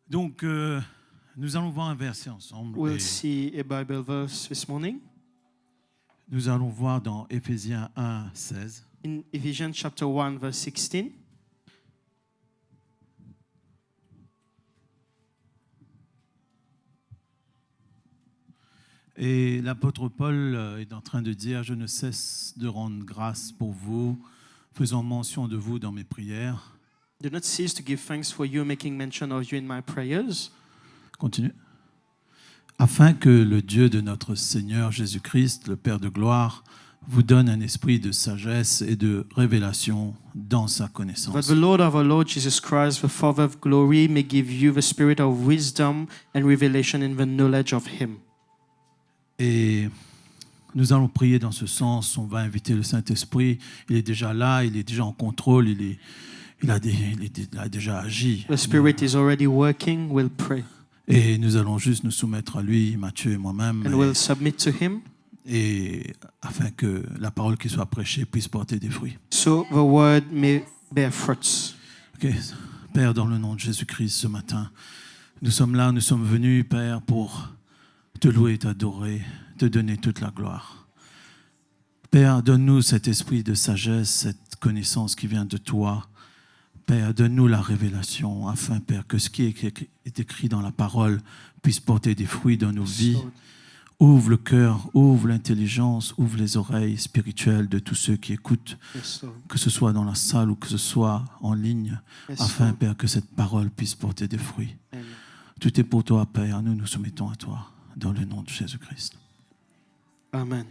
Donc, nous allons voir un verset ensemble. We'll see a Bible verse this morning Nous allons voir dans Éphésiens 1, 16. in Ephesians chapter 1, verse 16. Et l'apôtre Paul est en train de dire « Je ne cesse de rendre grâce pour vous, faisant mention de vous dans mes prières. Do not cease to give thanks for you, making mention of you in my prayers, » Continue. « Afin que le Dieu de notre Seigneur Jésus-Christ, le Père de gloire, vous donne un esprit de sagesse et de révélation dans sa that connaissance. the Lord of our Lord Jesus Christ, the Father of glory, may give you the spirit of wisdom and revelation in the knowledge of Him. » Et nous allons prier dans ce sens. On va inviter le Saint-Esprit. Il est déjà là, il est déjà en contrôle, il a déjà agi. The Spirit is already working. We'll pray. Et nous allons juste nous soumettre à lui, Mathieu et moi-même, And we'll submit to Him et afin que la parole qui soit prêchée puisse porter des fruits. so the word may bear fruits. Ok. Père, dans le nom de Jésus-Christ, ce matin, nous sommes là, nous sommes venus, Père, pour te louer, t'adorer, te donner toute la gloire. Père, donne-nous cet esprit de sagesse, cette connaissance qui vient de toi. Père, donne-nous la révélation, afin, Père, que ce qui est écrit dans la parole puisse porter des fruits dans nos vies. Ouvre le cœur, ouvre l'intelligence, ouvre les oreilles spirituelles de tous ceux qui écoutent, Yes, Lord. que ce soit dans la salle ou que ce soit en ligne, Yes, afin, Lord. Père, que cette parole puisse porter des fruits. Amen. Tout est pour toi, Père, nous nous soumettons à toi, dans le nom de Jésus-Christ. Amen.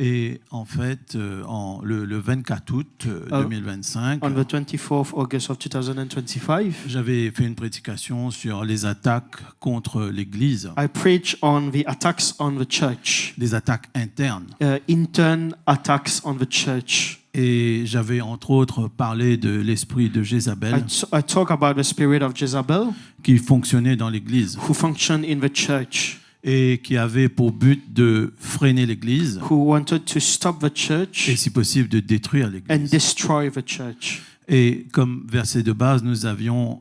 Et en fait, le 24 août 2025, On the 24th August of 2025, j'avais fait une prédication sur les attaques contre l'Église, I preach on the attacks on the church, des attaques internes. intern attacks on the church. Et j'avais entre autres parlé de l'esprit de Jézabel I talk about the spirit of Jezebel qui fonctionnait dans l'Église who functioned in the church, et qui avait pour but de freiner l'Église who wanted to stop the church et si possible de détruire and l'Église. destroy the church. Et comme verset de base, nous avions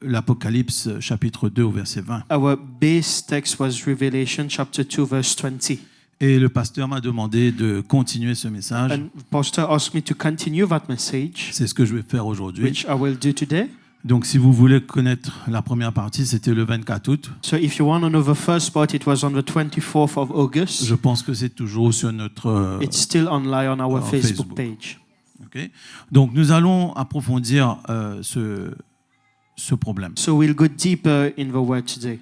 l'Apocalypse chapitre 2 au verset 20. Our base text was Revelation chapter 2 verse 20. Et le pasteur m'a demandé de continuer ce message. And pastor asked me to continue that message, C'est ce que je vais faire aujourd'hui. which I will do today. Donc si vous voulez connaître la première partie, c'était le 24 août. So if you want to know the first part, it was on the 24th of August. Je pense que c'est toujours sur notre... It's still online on our on Facebook Facebook. page. ok. Donc nous allons approfondir ce problème. So we'll go deeper in the word today.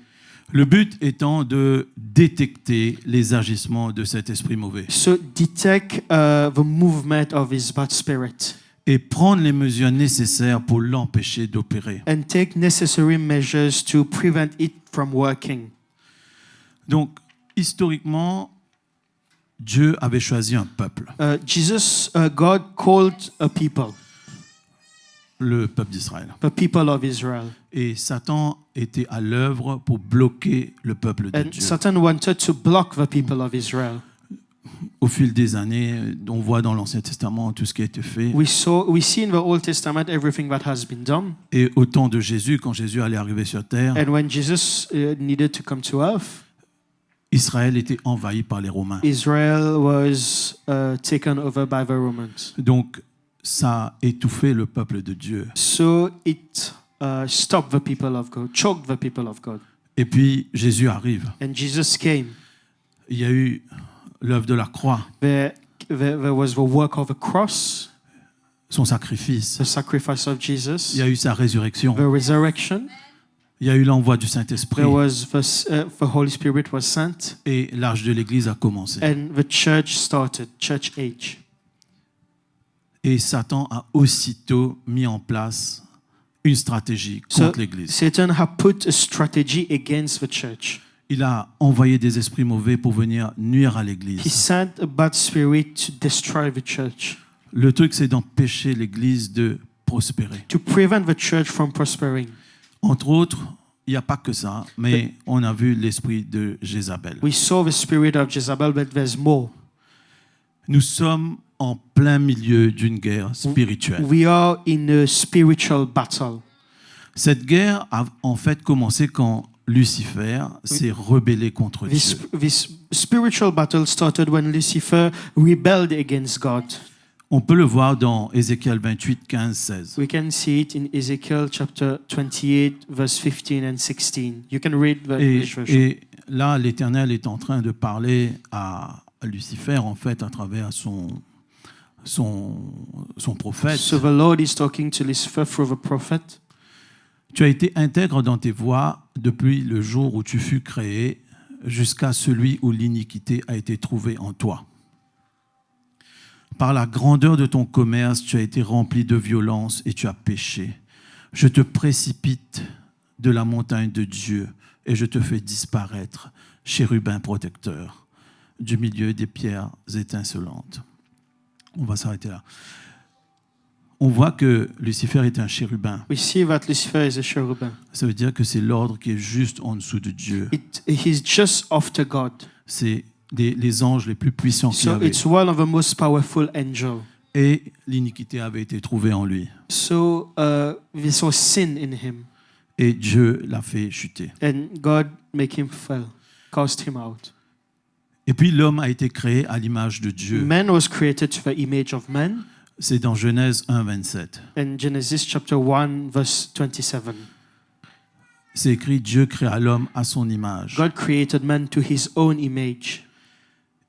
Le but étant de détecter les agissements de cet esprit mauvais So detect the movement of his bad spirit et prendre les mesures nécessaires pour l'empêcher d'opérer. and take necessary measures to prevent it from working. Donc historiquement, Dieu avait choisi un peuple, God called a people, le peuple d'Israël. the people of Israel. Et Satan était à l'œuvre pour bloquer le peuple de And Dieu. Satan wanted to block the people of Israel. Au fil des années, on voit dans l'Ancien Testament tout ce qui a été fait. We see in the Old Testament everything that has been done. Et au temps de Jésus, quand Jésus allait arriver sur terre, And when Jesus needed to come to earth, Israël était envahi par les Romains. Israel was taken over by the Romans. Donc, ça a étouffé le peuple de Dieu. So it stopped the people of God, choked the people of God. Et puis, Jésus arrive. And Jesus came. Il y a eu l'œuvre de la croix, There was the work of the cross, son sacrifice. the sacrifice of Il y Jesus, a eu sa résurrection. the resurrection. Il y a eu l'envoi du Saint-Esprit. There was the Holy Spirit was sent, Et l'âge de l'Église a commencé. and the church started, church age. Et Satan a aussitôt mis en place une stratégie So contre l'Église. Satan had put a strategy against the church. Il a envoyé des esprits mauvais pour venir nuire à He l'Église. sent a bad spirit to destroy the church, Le truc, c'est d'empêcher l'Église de prospérer. to prevent the church from prospering. Entre autres, il n'y a pas que ça, mais on a vu l'esprit de Jézabel. We saw the spirit of Jezebel, but there's more. Nous sommes en plein milieu d'une guerre spirituelle. We are in a spiritual battle. Cette guerre a en fait commencé quand Lucifer s'est rebellé contre This, Dieu. this spiritual battle started when Lucifer rebelled against God. On peut le voir dans Ézéchiel 28, 15, 16. We can see it in Ezekiel chapter 28, verse 15 and 16. You can read the English version. Et là, l'Éternel est en train de parler à Lucifer, en fait, à travers son prophète. So the Lord is talking to Lucifer through the prophet. Tu as été intègre dans tes voies depuis le jour où tu fus créé jusqu'à celui où l'iniquité a été trouvée en toi. Par la grandeur de ton commerce, tu as été rempli de violence et tu as péché. Je te précipite de la montagne de Dieu et je te fais disparaître, chérubin protecteur, du milieu des pierres étincelantes. On va s'arrêter là. On voit que Lucifer est un chérubin. We see that Lucifer is a cherubim. Ça veut dire que c'est l'ordre qui est juste en dessous de Dieu. He's just after God. C'est les anges les plus puissants qu'il y So avait. it's one of the most powerful angels. Et l'iniquité avait été trouvée en lui. So we saw sin in him. Et Dieu l'a fait chuter. And God make him fall, cast him out. Et puis l'homme a été créé à l'image de Dieu. Man was created to the image of man. C'est dans Genèse 1, 27. In Genesis chapter 1, verse 27. C'est écrit, Dieu créa l'homme à son image. God created man to his own image.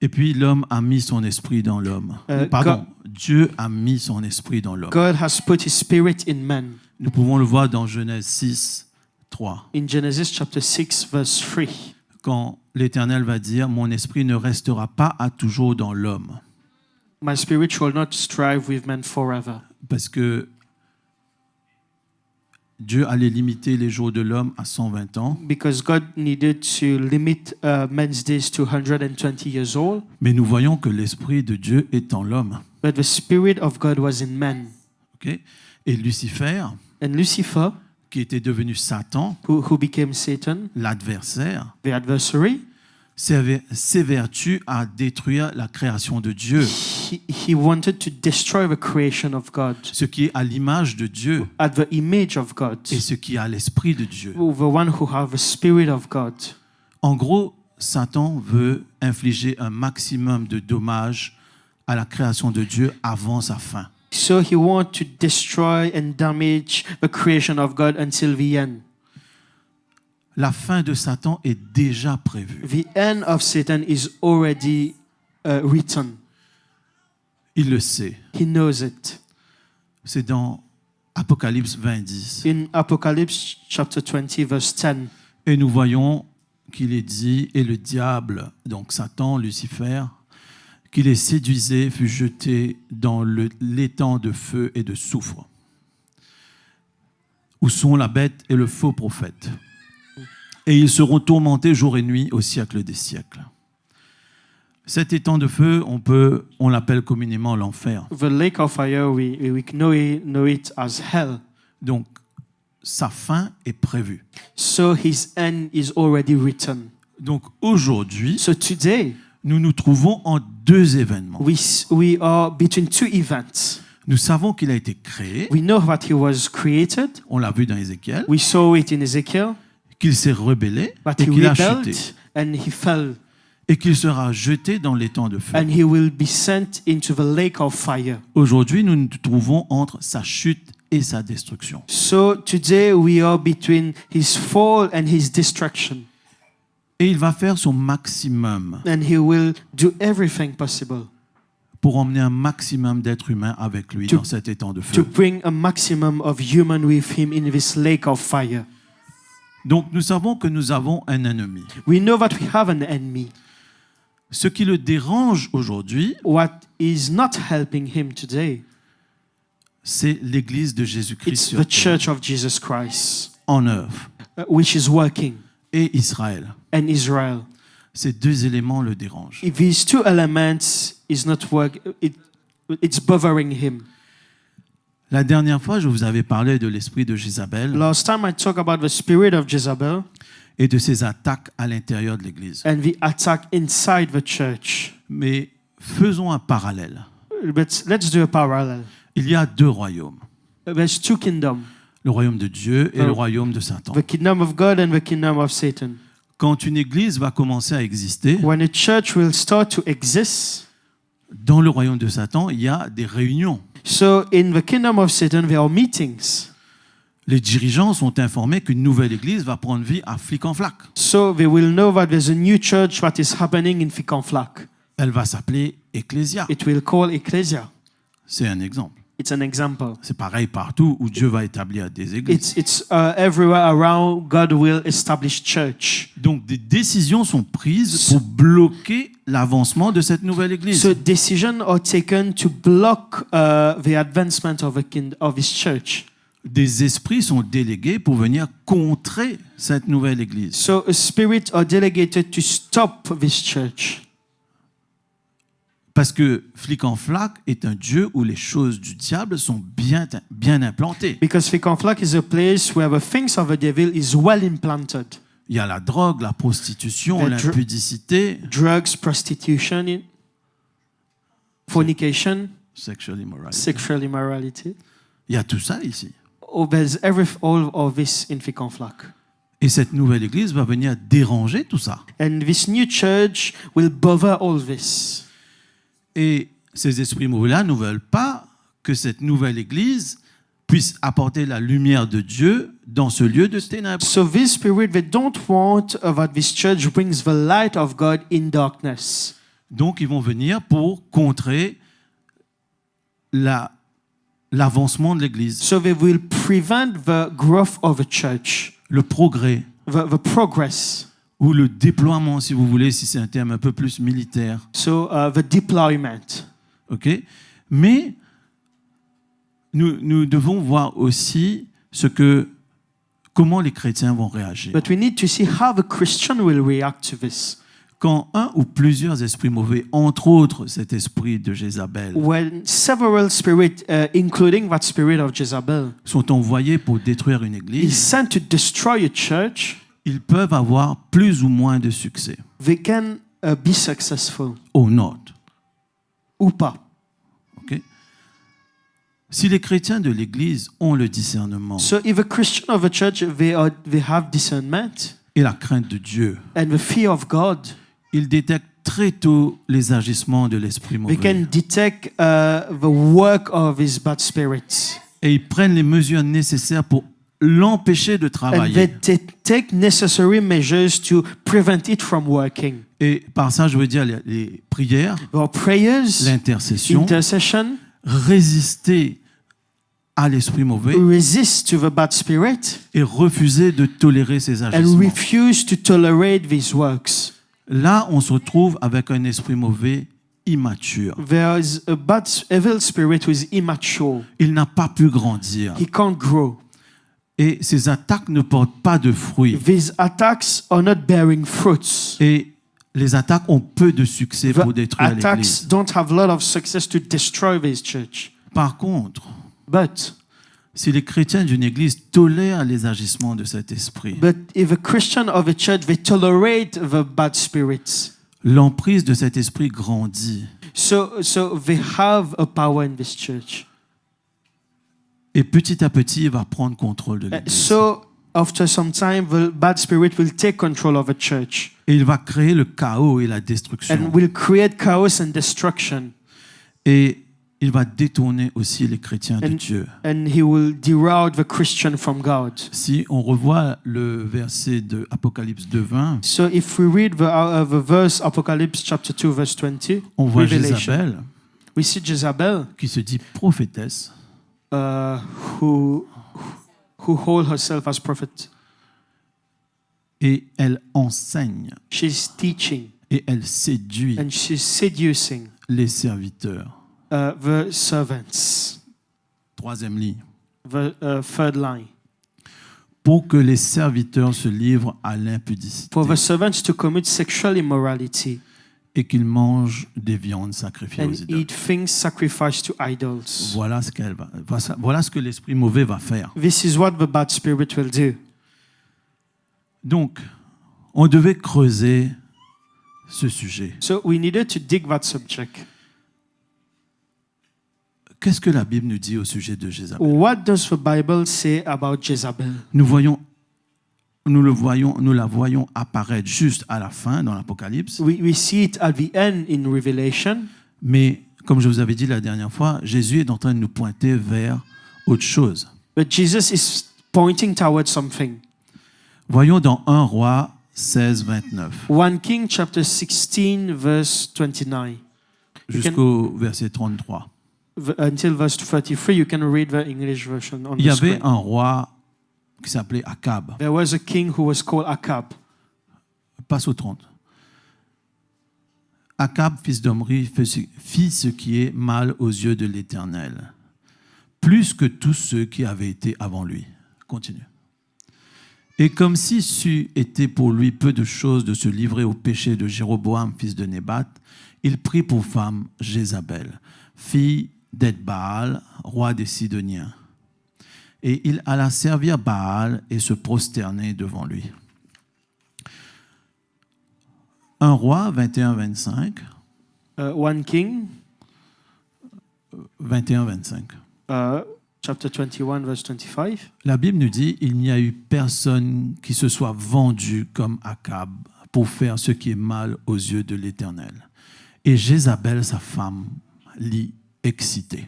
Et puis l'homme a mis son esprit dans l'homme. Pardon, Dieu a mis son esprit dans l'homme. God has put his spirit in man. Nous pouvons le voir dans Genèse 6, 3. In Genesis chapter 6, verse 3. Quand l'Éternel va dire, mon esprit ne restera pas à toujours dans l'homme. My spirit shall not strive with man forever. Parce que Dieu allait limiter les jours de l'homme à 120 ans. Because God needed to limit man's days to 120 years old. Mais nous voyons que l'esprit de Dieu est en l'homme. But the spirit of God was in man. Okay? Et Lucifer, And Lucifer, qui était devenu Satan, who became Satan, l'adversaire, the adversary, s'évertue à détruire la création de Dieu, he wanted to destroy the creation of God, ce qui est à l'image de Dieu at the image of God, et ce qui est à l'esprit de Dieu. the one who have the spirit of God. En gros, Satan veut infliger un maximum de dommages à la création de Dieu avant sa fin. So he wants to destroy and damage the creation of God until the end. La fin de Satan est déjà prévue. The end of Satan is already written. Il le sait. He knows it. C'est dans Apocalypse 20, 10. In Apocalypse chapter 20, verse 10, Et nous voyons qu'il est dit, et le diable, donc Satan, Lucifer, qui les séduisait, fut jeté dans l'étang de feu et de soufre, où sont la bête et le faux prophète. Et ils seront tourmentés jour et nuit au siècle des siècles. Cet étang de feu, on l'appelle communément l'enfer. the lake of fire, we know it as hell. Donc, sa fin est prévue. So his end is already written. Donc, aujourd'hui, So today, nous nous trouvons en deux événements. we are between two events. Nous savons qu'il a été créé, We know that he was created. on l'a vu dans Ézéchiel, We saw it in Ezekiel, qu'il s'est rebellé but et he qu'il a rebelled chuté, and he fell. et qu'il sera jeté dans l'étang de feu. And he will be sent into the lake of fire. Aujourd'hui, nous nous trouvons entre sa chute et sa destruction. So today we are between his fall and his destruction. Et il va faire son maximum And he will do everything possible pour emmener un maximum d'êtres humains avec lui To- dans cet étang de to feu. bring a maximum of human with him in this lake of fire. Donc nous savons que nous avons un ennemi. We know that we have an enemy. Ce qui le dérange aujourd'hui, What is not helping him today, c'est l'Église de Jésus-Christ it's sur the terre, church of Jesus Christ, en œuvre, which is working, et Israël. and Israel. Ces deux éléments le dérangent. If these two elements is not work, it's bothering him. La dernière fois, je vous avais parlé de l'esprit de Jézabel Last time I talked about the spirit of Jezebel et de ses attaques à l'intérieur de l'Église. and the attack inside the church. Mais faisons un parallèle. But let's do a parallel. Il y a deux royaumes. There's two kingdoms. le royaume de Dieu et le royaume de Satan. The kingdom of God and the kingdom of Satan. Quand une église va commencer à exister, When a church will start to exist, dans le royaume de Satan, il y a des réunions. so in the kingdom of Satan, there are meetings. Les dirigeants sont informés qu'une nouvelle église va prendre vie à Flic-en-Flac. So they will know that there's a new church that is happening in Flic-en-Flac. Elle va s'appeler Ecclésia. It will call Ecclesia. C'est un exemple. It's an example. C'est pareil partout où Dieu va établir des églises. It's everywhere around God will establish church. Donc des décisions sont prises pour bloquer l'avancement de cette nouvelle église. So decisions are taken to block the advancement of his church. Des esprits sont délégués pour venir contrer cette nouvelle église. So a spirit are delegated to stop this church. Parce que Flic-en-Flac est un Dieu où les choses du diable sont bien implantées. Because Flic-en-Flac is a place where the things of the devil is well implanted. Il y a la drogue, la prostitution, The l'impudicité, Drugs, prostitution, fornication, sexual immorality. sexual immorality. Il y a tout ça ici. Oh, there's all of this in Flic-en-Flac. Et cette nouvelle église va venir déranger tout ça. And this new church will bother all this. Et ces esprits mauvais-là ne veulent pas que cette nouvelle église puisse apporter la lumière de Dieu dans ce lieu de ténèbres. So this spirit, they don't want that this church brings the light of God in darkness. Donc ils vont venir pour contrer l'avancement de l'église, So they will prevent the growth of a church, le progrès the progress. ou le déploiement, si vous voulez, si c'est un terme un peu plus militaire. So the deployment. Ok? Mais nous devons voir aussi comment les chrétiens vont réagir. But we need to see how the Christian will react to this. Quand un ou plusieurs esprits mauvais, entre autres cet esprit de Jézabel, When several spirits, including that spirit of Jezebel, sont envoyés pour détruire une is église, sent to destroy a church, ils peuvent avoir plus ou moins de succès. they can be successful. Au nord. Ou pas. Ok? Si les chrétiens de l'église ont le discernement So if a Christian of a church, they have discernment et la crainte de Dieu, and the fear of God, ils détectent très tôt les agissements de l'esprit they can mauvais. detect the work of his bad spirits. Et ils prennent les mesures nécessaires pour l'empêcher de And travailler. they take necessary measures to prevent it from working. Et par ça, je veux dire les prières, Our prayers, l'intercession, intercession, résister à l'esprit mauvais resist to the bad spirit et refuser de tolérer ses and agissements. refuse to tolerate these works. Là, on se retrouve avec un esprit mauvais immature. There is a bad evil spirit who is immature. Il n'a pas pu grandir. He can't grow. Et ses attaques ne portent pas de fruits. These attacks are not bearing fruits. Et les attaques ont peu de succès pour The détruire attacks l'église. don't have a lot of success to destroy this church. Par contre, But si les chrétiens d'une église tolèrent les agissements de cet esprit, if a Christian of a church, they tolerate the bad spirits. l'emprise de cet esprit grandit. So they have a power in this church. Et petit à petit, il va prendre contrôle de l'église. So after some time, the bad spirit will take control of a church Et il va créer le chaos et la destruction. and will create chaos and destruction. Et il va détourner aussi les chrétiens de Dieu. And he will derail the Christian from God. Si on revoit le verset de Apocalypse 2:20, So if we read the verse Apocalypse chapter 2 verse 20, on voit Revelation, Jézabel we see Jezebel qui se dit prophétesse who hold herself as prophet. et elle enseigne She's teaching et elle séduit and she's seducing les serviteurs. the servants. Troisième ligne. The third line. Pour que les serviteurs se livrent à l'impudicité For the servants to commit sexual immorality et qu'ils mangent des viandes sacrifiées aux and idoles. eat things sacrificed to idols. Voilà ce que l'esprit mauvais va faire. This is what the bad spirit will do. Donc, on devait creuser ce sujet. So we needed to dig that subject. qu'est-ce que la Bible nous dit au sujet de Jézabel? What does the Bible say about Jezebel? Nous la voyons apparaître juste à la fin dans l'Apocalypse. We see it at the end in Revelation. Mais comme je vous avais dit la dernière fois, Jésus est en train de nous pointer vers autre chose. But Jesus is pointing towards something. Voyons dans 1 Roi 16, 29 1 King chapter 16 verse 29. jusqu'au verset 33. Until verse 33, you can read the English version on Il y the avait screen. un roi qui s'appelait Akab. There was a king who was called Akab. Passe au 30. Akab, fils d'Omri, fit ce qui est mal aux yeux de l'Éternel, plus que tous ceux qui avaient été avant lui. Continue. Et comme si c'eût été pour lui peu de choses de se livrer au péché de Jéroboam, fils de Nébat, il prit pour femme Jézabel, fille d'Edbaal, roi des Sidoniens. Et il alla servir Baal et se prosterner devant lui. 1 Roi 21-25. 1 King 21-25. chapter 21 verse 25. La Bible nous dit il n'y a eu personne qui se soit vendu comme Akab pour faire ce qui est mal aux yeux de l'Éternel. Et Jézabel, sa femme, l'y excitait.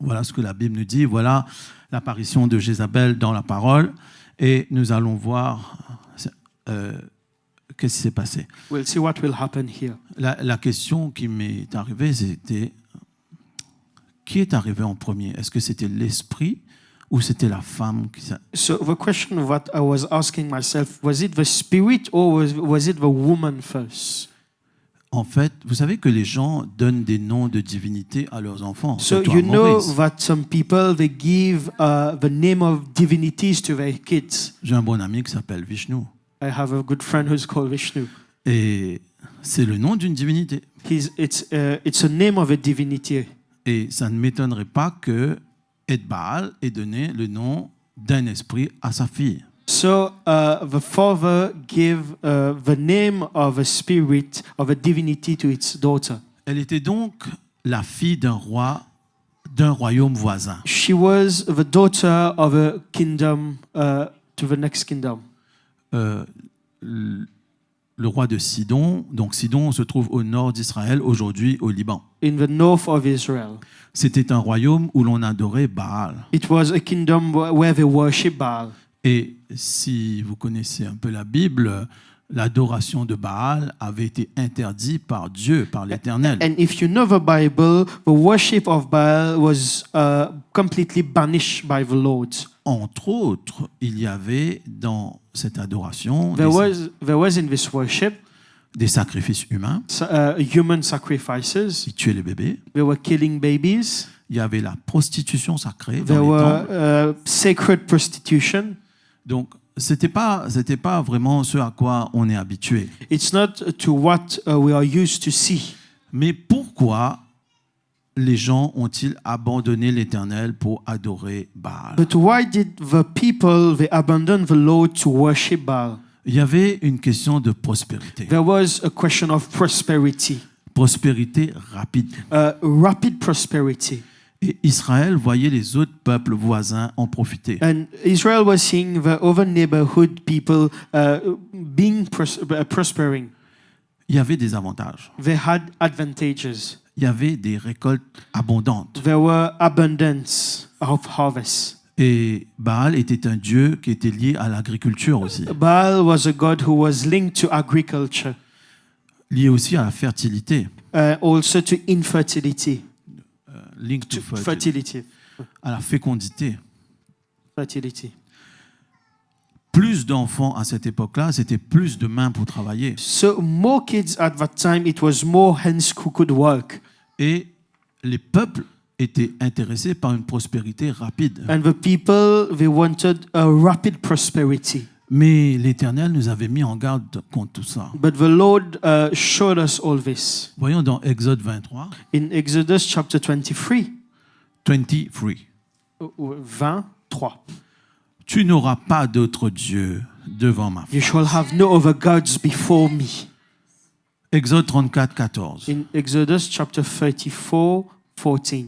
Voilà ce que la Bible nous dit. Voilà l'apparition de Jézabel dans la parole. Et nous allons voir qu'est-ce qui s'est passé. We'll see what will happen here. La question qui m'est arrivée, c'était qui est arrivé en premier? Est-ce que c'était l'esprit ou c'était la femme qui So the question what I was asking myself, was it the spirit or was it the woman first? En fait, vous savez que les gens donnent des noms de divinités à leurs enfants. So surtout you à know Maurice. that some people they give the name of divinities to their kids. J'ai un bon ami qui s'appelle Vishnu. I have a good friend who's called Vishnu. Et c'est le nom d'une divinité. It's a name of a divinity. Et ça ne m'étonnerait pas que Edbaal ait donné le nom d'un esprit à sa fille. So the father gave the name of a spirit, of a divinity to its daughter. Elle était donc la fille d'un roi d'un royaume voisin. She was the daughter of a kingdom to the next kingdom. Le roi de Sidon. Donc Sidon se trouve au nord d'Israël, aujourd'hui au Liban. In the north of Israel. C'était un royaume où l'on adorait Baal. It was a kingdom where they worship Baal. Et si vous connaissez un peu la Bible, l'adoration de Baal avait été interdite par Dieu, par l'Éternel. And if you know the Bible, the worship of Baal was completely banished by the Lord. Entre autres, il y avait dans cette adoration There was in this worship des sacrifices humains. human sacrifices. Ils tuaient les bébés. They were killing babies. Il y avait la prostitution sacrée There dans les were temples. sacred prostitution. Donc, c'était pas vraiment ce à quoi on est habitué. It's not to what we are used to see. Mais pourquoi les gens ont-ils abandonné l'Éternel pour adorer Baal? But why did the people they abandon the Lord to worship Baal? Il y avait une question de prospérité. There was a question of prosperity, Prospérité rapide. rapid prosperity. Et Israël voyait les autres peuples voisins en profiter. And Israel was seeing the other neighborhood people prospering. Il y avait des avantages. They had advantages. Il y avait des récoltes abondantes. There were abundance of harvest. Et Baal était un dieu qui était lié à l'agriculture aussi, Baal was a god who was linked to agriculture, lié aussi à la fertilité, also to infertility, linked to fertility. à la fécondité. Fertility. Plus d'enfants à cette époque-là, c'était plus de mains pour travailler. So more kids at that time, it was more hands who could work. Et les peuples étaient intéressés par une prospérité rapide. And the people, they wanted a rapid prosperity. Mais l'Éternel nous avait mis en garde contre tout ça. But the Lord showed us all this. Voyons dans Exode 23, In Exodus chapter 23, 23. Tu n'auras pas d'autre Dieu devant ma you face. shall have no other gods before me. Exode 34, 14. In Exodus chapter 34, 14.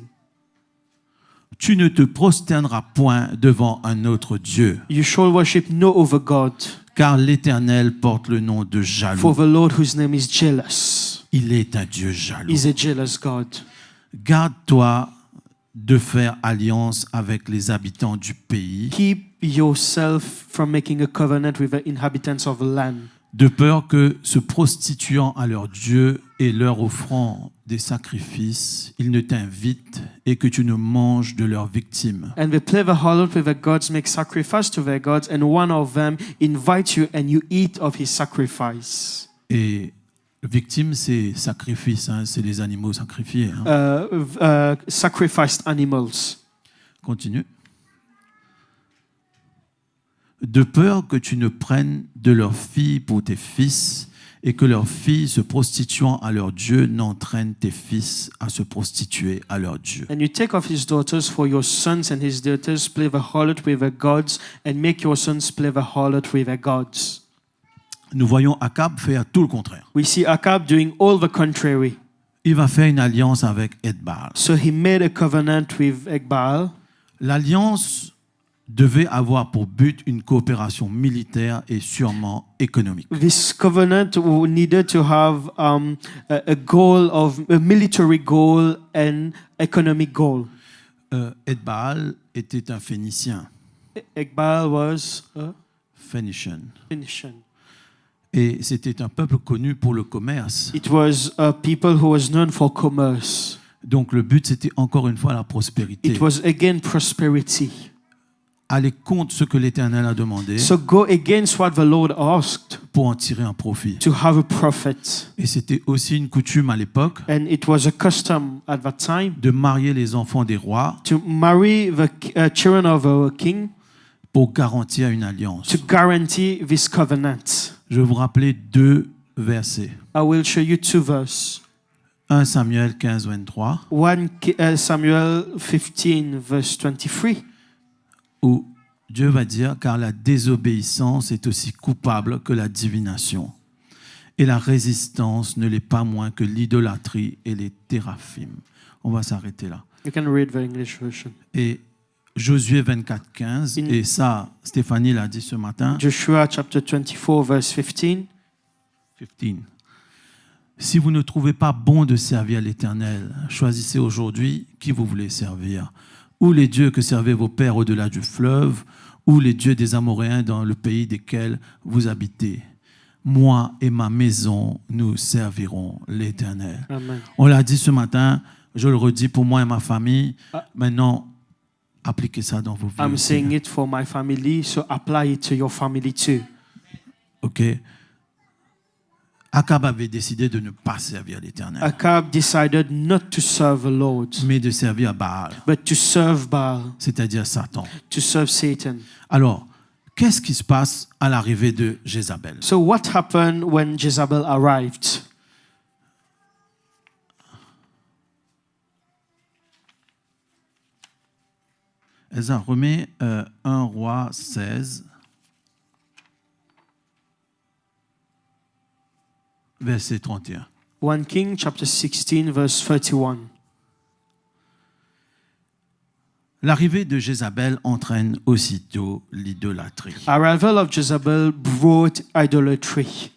Tu ne te prosterneras point devant un autre Dieu, You shall worship no other God, car l'Éternel porte le nom de for jaloux. the Lord whose name is jealous Il est un Dieu jaloux. is a jealous God. Garde-toi de faire alliance avec les habitants du pays, Keep yourself from making a covenant with the inhabitants of the land, de peur que, se prostituant à leur Dieu et leur offrant des sacrifices, ils ne t'invitent et que tu ne manges de leurs victimes. and they play the harlot with their gods, make sacrifice to their gods, and one of them invite you and you eat of his sacrifice. Et victime, c'est sacrifice, hein, c'est les animaux sacrifiés. Hein. Sacrificed animals. Continue. De peur que tu ne prennes de leurs filles pour tes fils et que leurs filles, se prostituant à leur Dieu, n'entraînent tes fils à se prostituer à leur Dieu. And you take of his daughters for your sons, and his daughters play the harlot with their gods, and make your sons play the harlot with their gods. Nous voyons Akab faire tout le contraire. We see Ahab doing all the contrary. Il va faire une alliance avec Edbaal. So he made a covenant with Ekbaal. L'alliance devait avoir pour but une coopération militaire et sûrement économique. This covenant needed to have a goal of a military goal and economic goal. Edbaal était un Phénicien, Ekbaal was a Phoenician, Phoenician. et c'était un peuple connu pour le commerce. It was a people who was known for commerce. Donc le but c'était encore une fois la prospérité. It was again prosperity. Aller contre ce que l'Éternel a demandé So go against what the Lord asked pour en tirer un profit. to have a prophet. Et c'était aussi une coutume à l'époque And it was a custom at that time de marier les enfants des rois to marry the children of a king pour garantir une alliance. to guarantee this covenant. Je vais vous rappeler deux versets. I will show you two verses. 1 Samuel 15, 23, 1 Samuel 15 verse 23. où Dieu va dire « Car la désobéissance est aussi coupable que la divination, et la résistance ne l'est pas moins que l'idolâtrie et les téraphim. » On va s'arrêter là. You can read the English version. Et Josué 24, 15, et ça, Stéphanie l'a dit ce matin, Joshua chapter 24 verse 15. 15. Si vous ne trouvez pas bon de servir l'Éternel, choisissez aujourd'hui qui vous voulez servir. Ou les dieux que servaient vos pères au-delà du fleuve, ou les dieux des Amoréens dans le pays desquels vous habitez. Moi et ma maison, nous servirons l'Éternel. Amen. On l'a dit ce matin, je le redis pour moi et ma famille. Maintenant, appliquez ça dans vos vies. I'm aussi. saying it for my family, so apply it to your family too. OK? Akab avait décidé de ne pas servir l'Éternel, Ahab decided not to serve the Lord, mais de servir Baal, but to serve Baal, c'est-à-dire Satan. to serve Satan. Alors, qu'est-ce qui se passe à l'arrivée de Jézabel? So what happened when Jezebel arrived? Elsa, remets 1 Roi 16, verset 31. 1 King chapter 16 verse 31. L'arrivée de Jézabel entraîne aussitôt l'idolâtrie. Arrival of Jezebel brought idolatry.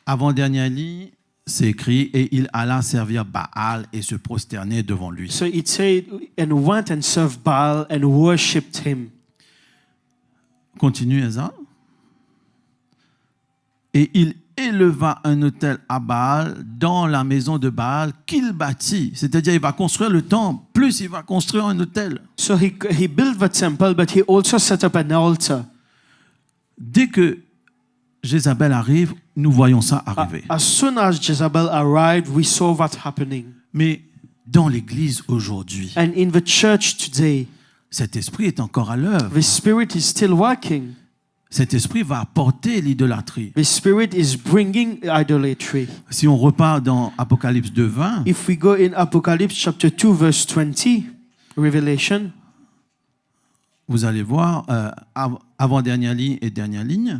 Avant-dernière ligne, c'est écrit « Et il alla servir Baal et se prosterner devant lui. So it said, and went and served Baal and worshipped him. » Continue, Elsa. « Et il éleva un autel à Baal dans la maison de Baal qu'il bâtit. » C'est-à-dire, il va construire le temple, plus il va construire un autel. So he built the temple, but he also set up an altar. Dès que Jézabel arrive, nous voyons ça arriver. As soon as Jezebel arrived, we saw that happening. Mais dans l'Église aujourd'hui, And in the church today, cet esprit est encore à l'œuvre. the Spirit is still working. Cet esprit va apporter l'idolâtrie. The Spirit is bringing idolatry. Si on repart dans Apocalypse 2:20, If we go in Apocalypse chapter 2 verse 20, Revelation, vous allez voir, avant-dernière ligne et dernière ligne,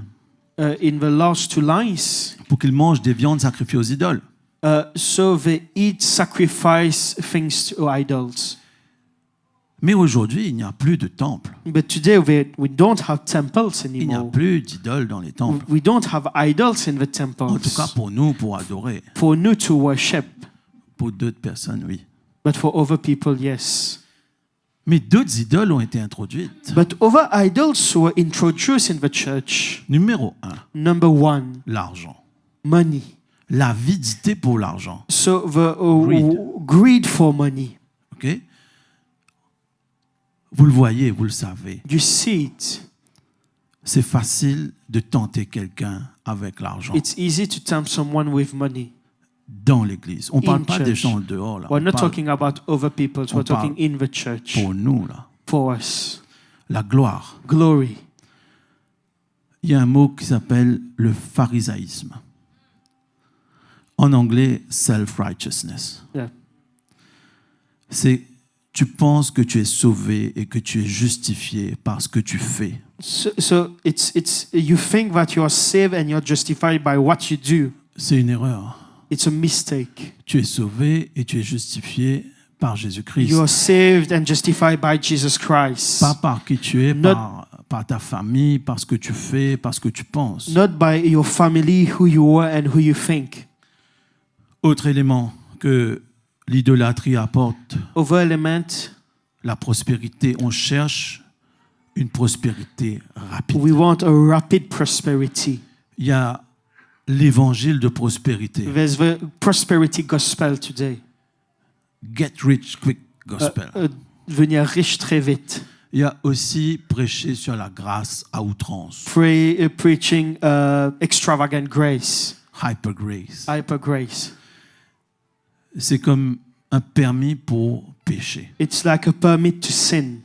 in the last two lines, pour qu'ils mangent des viandes sacrifiées aux idoles. so they eat sacrifice things to idols. Mais aujourd'hui, il n'y a plus de temple. But today we don't have temples Il n'y a anymore. plus d'idoles dans les temples. We don't have idols in the En tout cas, temples. pour nous, pour adorer. For new to worship, Pour d'autres personnes, oui. but for other people, yes. Mais d'autres idoles ont été introduites. But other idols were introduced in the church. Numéro 1, Number one, l'argent. money. L'avidité pour l'argent. So the Greed. greed for money. OK? Vous le voyez, vous le savez. You see it. C'est facile de tenter quelqu'un avec l'argent It's easy to tempt someone with money. dans l'église. On ne parle pas des church. gens dehors. Là. We're On not parle talking about other people. on We're talking parle in the church. pour nous, là. For us. La gloire. Glory. Il y a un mot qui s'appelle le pharisaïsme. En anglais, self-righteousness. Yeah. C'est tu penses que tu es sauvé et que tu es justifié par ce que tu fais. So it's you think that you are saved and you're justified by what you do. C'est une erreur. It's a mistake. Tu es sauvé et tu es justifié par Jésus-Christ. You are saved and justified by Jesus Christ. Pas par qui tu es, Not- par ta famille, par ce que tu fais, par ce que tu penses. Not by your family, who you are and who you think. Autre élément que l'idolâtrie apporte, Other element, la prospérité. On cherche une prospérité rapide. we want a rapid prosperity. Il y a l'évangile de prospérité. There's the prosperity gospel today. Get rich quick gospel. Devenir riche très vite. Il y a aussi prêcher sur la grâce à outrance. Preaching extravagant grace, Hyper grace. hyper grace. C'est comme un permis pour pécher. It's like a permit to sin.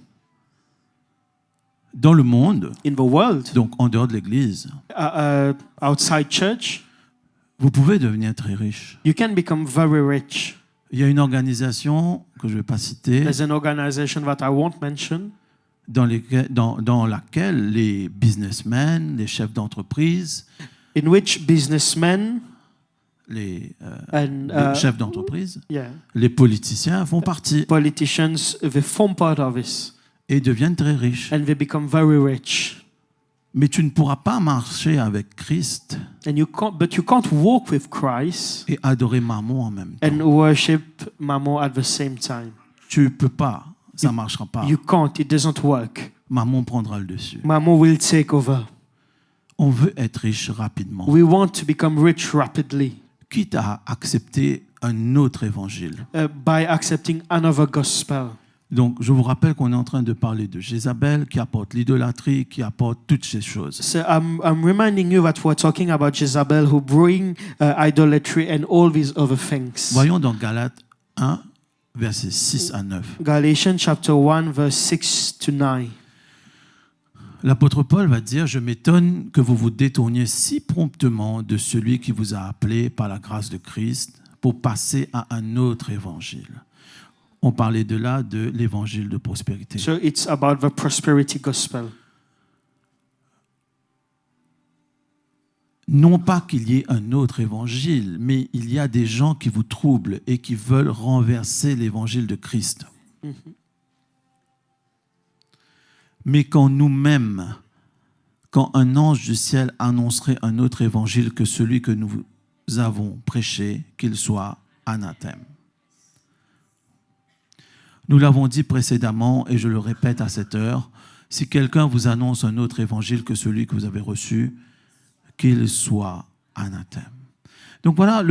Dans le monde, In the world, donc en dehors de l'église, outside church, vous pouvez devenir très riche. you can become very rich. Il y a une organisation que je ne vais pas citer, There's an organization that I won't mention dans laquelle les businessmen, les chefs d'entreprise, in which businessmen les and chefs d'entreprise, yeah, les politiciens font partie politicians, they form part of this et deviennent très riches. and they become very rich. Mais tu ne pourras pas marcher avec Christ But you can't walk with Christ et adorer Mammon en même temps. and worship Mammon at the same time. Tu peux pas, ça marchera pas. You can't. It doesn't work. Mammon prendra le dessus. Mammon will take over. On veut être riche rapidement, We want to become rich rapidly quitte à accepter un autre évangile. by accepting another gospel. Donc, je vous rappelle qu'on est en train de parler de Jézabel qui apporte l'idolâtrie, qui apporte toutes ces choses. So I'm reminding you that we're talking about Jezebel who bring idolatry and all these other things. Voyons dans Galates 1, versets 6 à 9. Galatians chapter 1 verse 6 to 9. L'apôtre Paul va dire « Je m'étonne que vous vous détourniez si promptement de celui qui vous a appelé par la grâce de Christ pour passer à un autre évangile. » On parlait de là de l'évangile de prospérité. So it's about the prosperity gospel. Non pas qu'il y ait un autre évangile, mais il y a des gens qui vous troublent et qui veulent renverser l'évangile de Christ. Mais quand nous-mêmes, quand un ange du ciel annoncerait un autre évangile que celui que nous avons prêché, qu'il soit anathème. Nous l'avons dit précédemment et je le répète à cette heure, si quelqu'un vous annonce un autre évangile que celui que vous avez reçu, qu'il soit anathème. Donc voilà,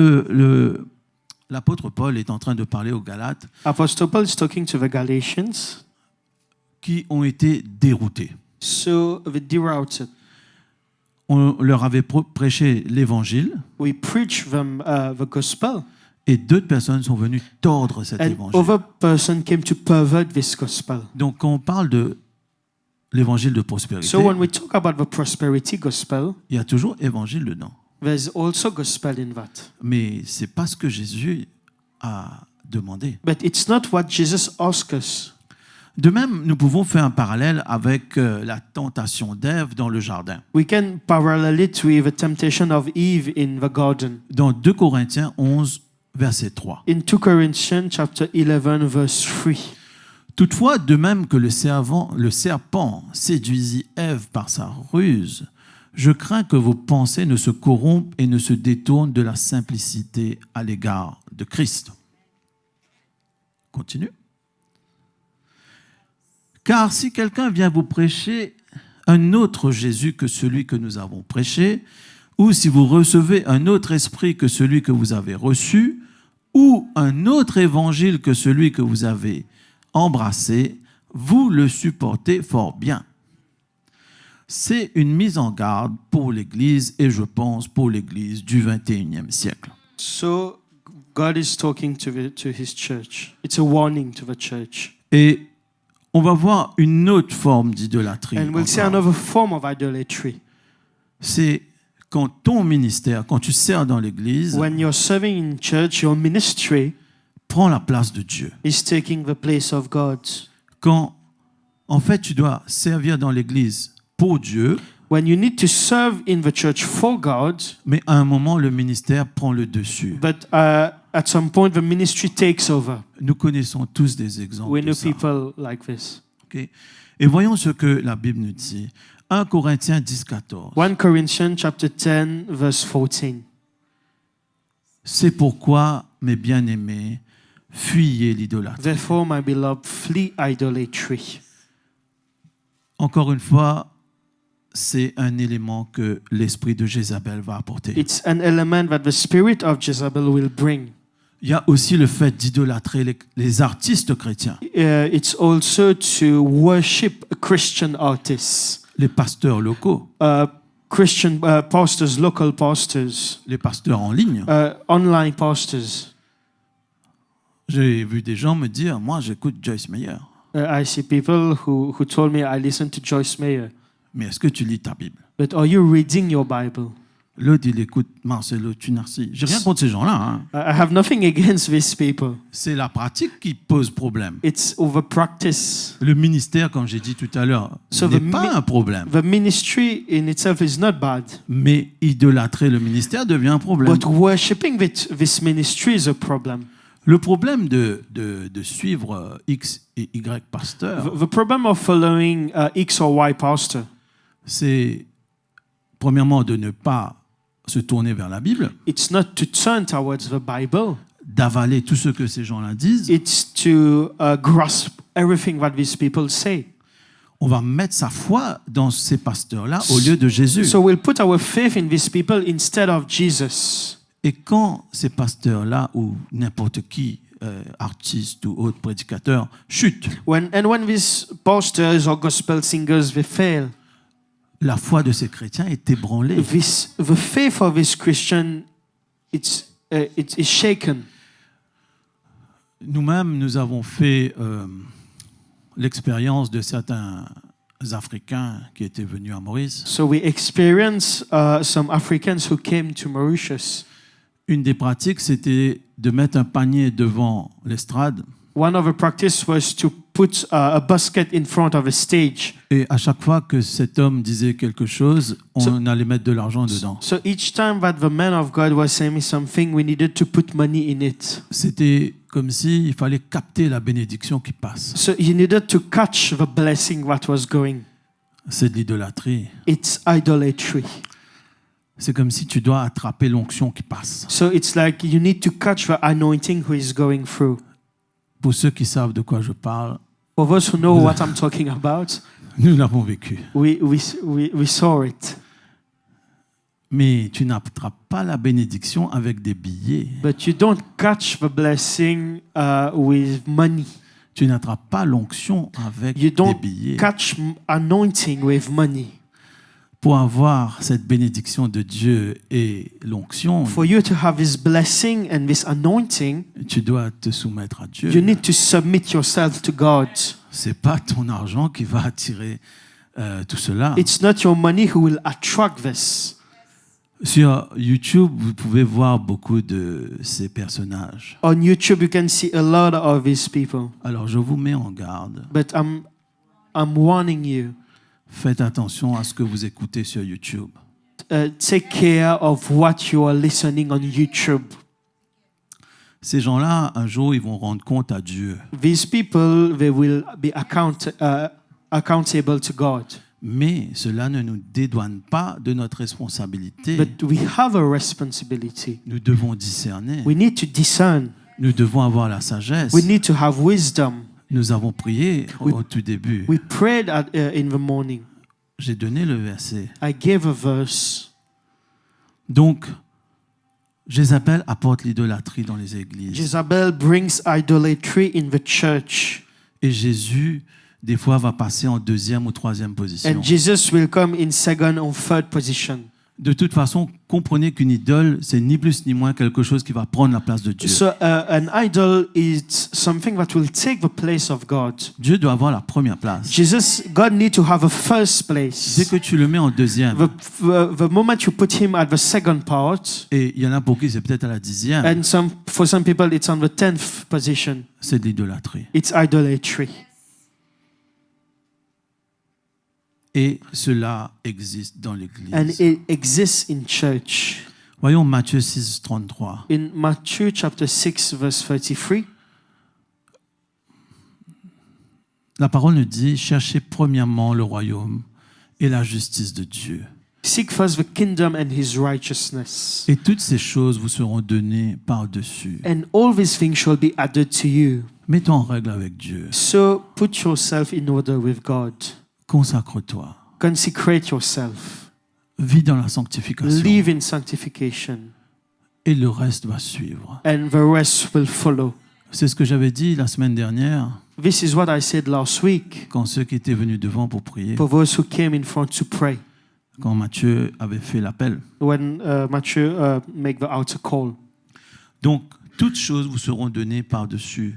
l'apôtre Paul est en train de parler aux Galates Apostle Paul is talking to the Galatians. Qui ont été déroutés. So they derouted. On leur avait prêché l'évangile We preach them the gospel. et d'autres personnes sont venues tordre cet And évangile. other person came to pervert this gospel. Donc quand on parle de l'évangile de prospérité, So when we talk about the prosperity gospel, il y a toujours évangile dedans. there's also gospel in that. Mais c'est pas ce que Jésus a demandé. But it's not what Jesus asked us. De même, nous pouvons faire un parallèle avec la tentation d'Ève dans le jardin. We can parallel it with the temptation of Eve in the garden. Dans 2 Corinthiens 11, verset 3. In 2 Corinthians chapter 11 verse 3. Toutefois, de même que le serpent séduisit Ève par sa ruse, je crains que vos pensées ne se corrompent et ne se détournent de la simplicité à l'égard de Christ. Continue. Car si quelqu'un vient vous prêcher un autre Jésus que celui que nous avons prêché, ou si vous recevez un autre esprit que celui que vous avez reçu, ou un autre évangile que celui que vous avez embrassé, vous le supportez fort bien. C'est une mise en garde pour l'Église et je pense pour l'Église du XXIe siècle. So God is talking to his church. It's a warning to the church. Et on va voir une autre forme d'idolâtrie. And we'll see another form of idolatry. C'est quand ton ministère, quand tu sers dans l'Église, When you're serving in church, your ministry prend la place de Dieu. is taking the place of God. Quand, en fait, tu dois servir dans l'Église pour Dieu, When you need to serve in the church for God, mais à un moment, le ministère prend le dessus. but at some point the ministry takes over. Nous connaissons tous des exemples We de know ça. people like this. Ok. Et voyons ce que la Bible nous dit. 1 Corinthiens 10, 14. 1 Corinthians chapter 10, verse 14. C'est pourquoi, mes bien-aimés, fuyez l'idolâtrie. Therefore, my beloved, flee idolatry. Encore une fois, c'est un élément que l'esprit de Jézabel va apporter. It's an element that the spirit of Jezebel will bring. Il y a aussi le fait d'idolâtrer les artistes chrétiens, It's also to worship Christian artists, les pasteurs locaux, Christian pastors, local pastors, les pasteurs en ligne. online pastors. J'ai vu des gens me dire, moi j'écoute Joyce Meyer. I see people who told me, I listen to Joyce Meyer. Mais est-ce que tu lis ta Bible? But are you reading your Bible? L'autre, il écoute Marcelo Tunarsi. J'ai rien contre ces gens-là. Hein. I have nothing against these people. C'est la pratique qui pose problème. It's over practice. Le ministère, comme j'ai dit tout à l'heure, So n'est the pas un problème. The ministry in itself is not bad. Mais idolâtrer le ministère devient un problème. But worshipping this ministry is a problem. Le problème de suivre X et Y pasteur, The problem of following X or Y pastor, c'est premièrement de ne pas se tourner vers la Bible, it's not to turn towards the Bible. d'avaler tout ce que ces gens-là disent. It's to grasp everything that these people say. On va mettre sa foi dans ces pasteurs-là au lieu de Jésus. So we'll put our faith in these people instead of Jesus. Et quand ces pasteurs-là ou n'importe qui, artiste ou autre prédicateur, chutent, When these pastors or gospel singers they fail, la foi de ces chrétiens est ébranlée. the faith of this Christian it's shaken. Nous-mêmes, nous avons fait l'expérience de certains Africains qui étaient venus à Maurice. So we experienced some Africans who came to Mauritius. Une des pratiques, c'était de mettre un panier devant l'estrade One of the practice was to put a basket in front of a stage. et à chaque fois que cet homme disait quelque chose, on allait mettre de l'argent dedans. So each time that the man of God was saying something, we needed to put money in it. C'était comme s'il fallait capter la bénédiction qui passe. So you needed to catch the blessing that was going. C'est de l'idolâtrie. It's idolatry. C'est comme si tu dois attraper l'onction qui passe. So it's like you need to catch the anointing who is going through. Pour ceux qui savent de quoi je parle, For those who know what I'm talking about, nous l'avons vécu. we saw it. Mais tu n'attrapes pas la bénédiction avec des billets. But you don't catch the blessing with money. Tu n'attrapes pas l'onction avec You des don't billets. catch anointing with money. Pour avoir cette bénédiction de Dieu et l'onction, For you to have this blessing and this anointing, tu dois te soumettre à Dieu. you need to submit yourself to God. C'est pas ton argent qui va attirer tout cela. It's not your money who will attract this. Sur YouTube, vous pouvez voir beaucoup de ces personnages. On YouTube, you can see a lot of these people. Alors, je vous mets en garde. But I'm warning you. Faites attention à ce que vous écoutez sur YouTube. Take care of what you are listening on YouTube. Ces gens-là, un jour, ils vont rendre compte à Dieu. These people, they will be accountable to God. Mais cela ne nous dédouane pas de notre responsabilité. But we have a responsibility. Nous devons discerner. We need to discern. Nous devons avoir la sagesse. We need to have wisdom. Nous avons prié au tout début. We prayed in the morning. J'ai donné le verset. I gave a verse. Donc, Jézabel apporte l'idolâtrie dans les églises. Jezebel brings idolatry in the church. Et Jésus, des fois, va passer en deuxième ou troisième position. And Jesus will come in second or third position. De toute façon, comprenez qu'une idole, c'est ni plus ni moins quelque chose qui va prendre la place de Dieu. So an idol is something that will take the place of God. Dieu doit avoir la première place. God need to have a first place. Dès que tu le mets en deuxième, The moment you put him at the second part, et il y en a pour qui c'est peut-être à la dixième, and for some people it's on the 10th position, c'est de l'idolâtrie. it's idolatry. Et cela existe dans l'Église. And it exists in church. Voyons Matthieu 6, 33. In Matthew chapter 6 verse 33, La parole nous dit, cherchez premièrement le royaume et la justice de Dieu. seek first the kingdom and his righteousness, Et toutes ces choses vous seront données par-dessus. and all these things shall be added to you. Mets-toi en règle avec Dieu. So put yourself in order with God. Consacre-toi. Consecrate yourself. Vis dans la sanctification. Live in sanctification, Et le reste va suivre. and the rest will follow. C'est ce que j'avais dit la semaine dernière, This is what I said last week quand ceux qui étaient venus devant pour prier, for those who came in front to pray quand Matthieu avait fait l'appel. when Matthew make the altar call. Donc, toutes choses vous seront données par-dessus.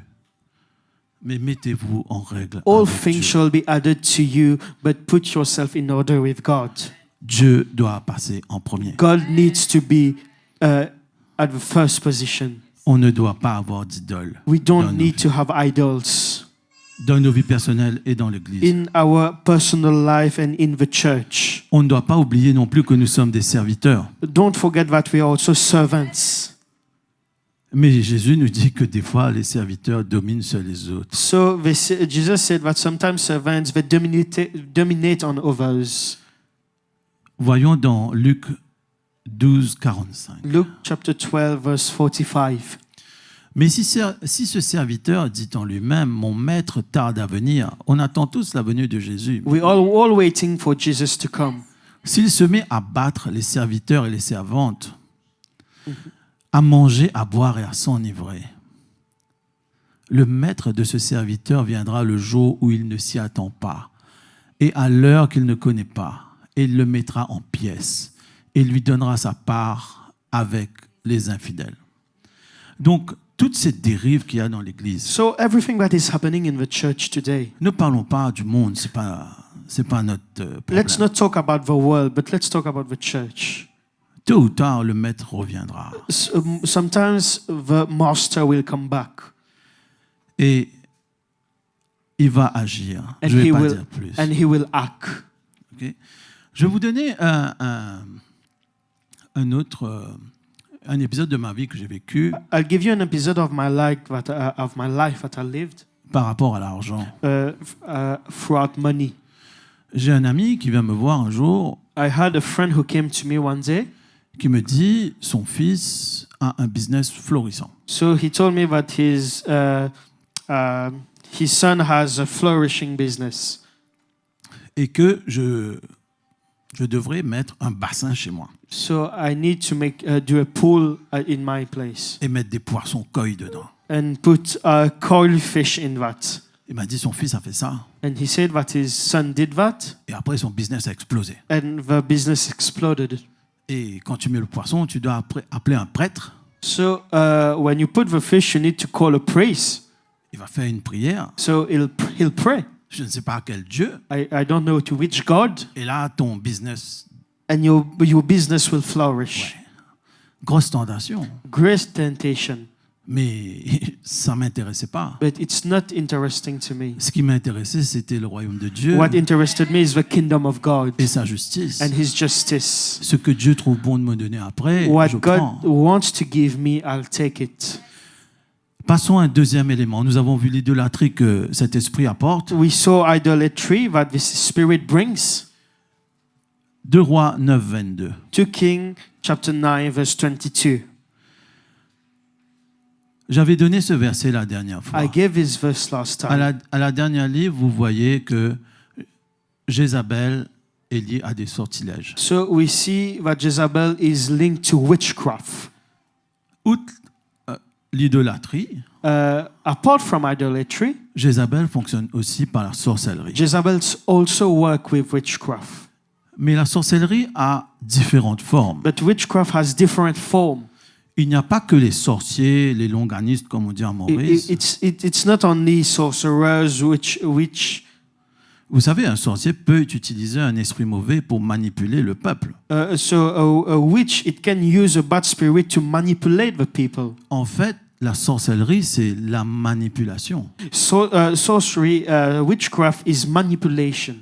Mais mettez-vous en règle All avec things Dieu. shall be added to you, but put yourself in order with God. Dieu doit passer en premier. God needs to be at the first position. On ne doit pas avoir d'idole We dans don't nos need vies. to have idols Dans nos vies personnelles et dans l'Église. in our personal life and in the church. On ne doit pas oublier non plus que nous sommes des serviteurs. Don't forget that we are also servants. Mais Jésus nous dit que des fois, les serviteurs dominent sur les autres. So Jesus said that sometimes servants they dominate on others. Voyons dans Luc 12, 45. Luke chapter 12 verse 45. Mais si ce serviteur dit en lui-même, mon maître tarde à venir, on attend tous la venue de Jésus. We are all waiting for Jesus to come. S'il se met à battre les serviteurs et les servantes, à manger, à boire et à s'enivrer, le maître de ce serviteur viendra le jour où il ne s'y attend pas et à l'heure qu'il ne connaît pas, et il le mettra en pièces et lui donnera sa part avec les infidèles. Donc, toute cette dérive qu'il y a dans l'Église, So everything that is happening in the church today, ne parlons pas du monde, c'est pas notre problème. let's not talk about the world, but let's talk about the church. Tôt ou tard, le maître reviendra. Sometimes the master will come back Et il va agir. and Je ne vais he pas will dire plus. and he will act. Ok? Je vais vous donner un épisode de ma vie que j'ai vécu I'll give you an episode of my life that I lived par rapport à l'argent. throughout money. J'ai un ami qui vient me voir un jour I had a friend who came to me one day. qui me dit son fils a un business florissant. So he told me that his son has a flourishing business, Et que je devrais mettre un bassin chez moi so I need to do a pool in my place et mettre des poissons koi dedans. and put koi fish in that. Il m'a dit son fils a fait ça. And he said that his son did that, Et après, son business a explosé. and the business exploded. Et quand tu mets le poisson, tu dois appeler un prêtre. So when you put the fish, you need to call a priest. Il va faire une prière. So he'll pray. Je ne sais pas à quel Dieu. I don't know to which God, Et là, ton business, and your business will flourish. ouais, grosse tentation. Great temptation, Mais ça ne m'intéressait pas. but it's not interesting to me. Ce qui m'intéressait, c'était le royaume de Dieu What interested me is the kingdom of God et sa justice. and His justice. Ce que Dieu trouve bon de me donner après, What je God prends. wants to give me, I'll take it. Passons à un deuxième élément. Nous avons vu l'idolâtrie que cet esprit apporte. We saw idolatry that this spirit brings. 2 Rois 9, 22. 2 Kings chapter 9 verse 22. J'avais donné ce verset la dernière fois. I gave this verse last À time. la dernière livre, vous voyez que Jézabel est liée à des sortilèges. So we see that Jezebel is linked to witchcraft. Outre l'idolâtrie, Apart from idolatry, Jézabel fonctionne aussi par la sorcellerie. Jezebel also work with witchcraft. Mais la sorcellerie a différentes formes. But witchcraft has different form. Il n'y a pas que les sorciers, les longanistes, comme on dit en Maurice. It's not only sorcerers which Vous savez, un sorcier peut utiliser un esprit mauvais pour manipuler le peuple. so a witch, it can use a bad spirit to manipulate the people. En fait, la sorcellerie, c'est la manipulation. So, sorcery, witchcraft is manipulation.